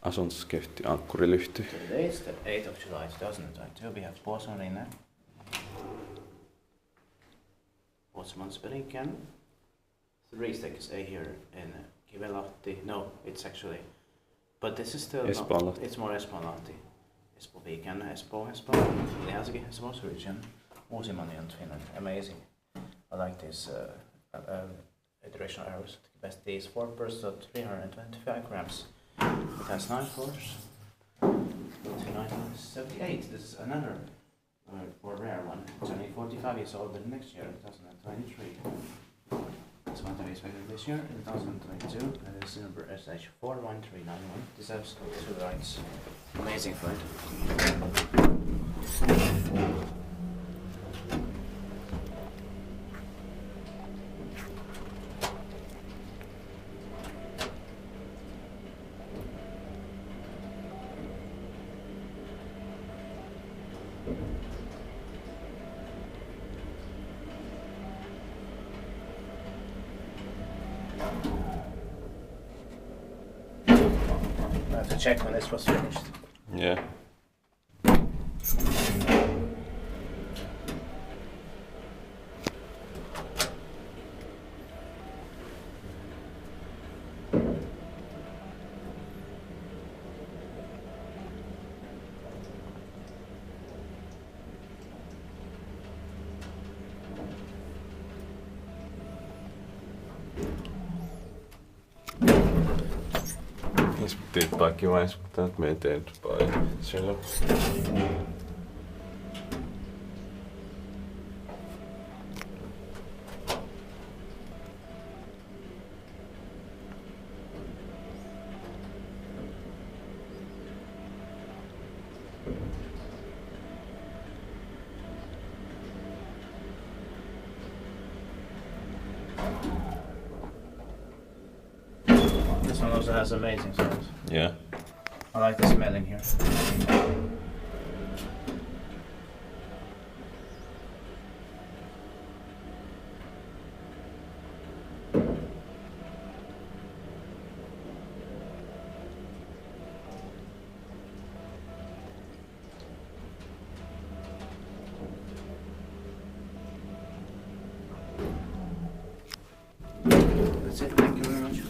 Asuntoskeyti Ankkurilyhty. Today is the 8th of July 2022. We have Puosunrinne. Puosunrinne. 3 stakes A here in Kivelahti. No, it's actually, but this is still Espoonlahti. It's more Espoonlahti. Espoo weekend, Espoo. Helsinki, Espoo's region. Modernized Finland. Amazing. I like this iteration arrows. The best day is 4 per 325 grams. It has 9 floors. 1978. This is another more rare one. It's only 45 years old, but next year, 2023. This one to be expected this year, in 2022. And this is number SH41391. This has 2 rights. Amazing flight. I have to check when this was finished. Yeah. Titt kaikki vain, mutta nyt me eteenpäin. Siellä. This one also has amazing sounds. Yeah. I like the smelling here. That's it, thank you very much.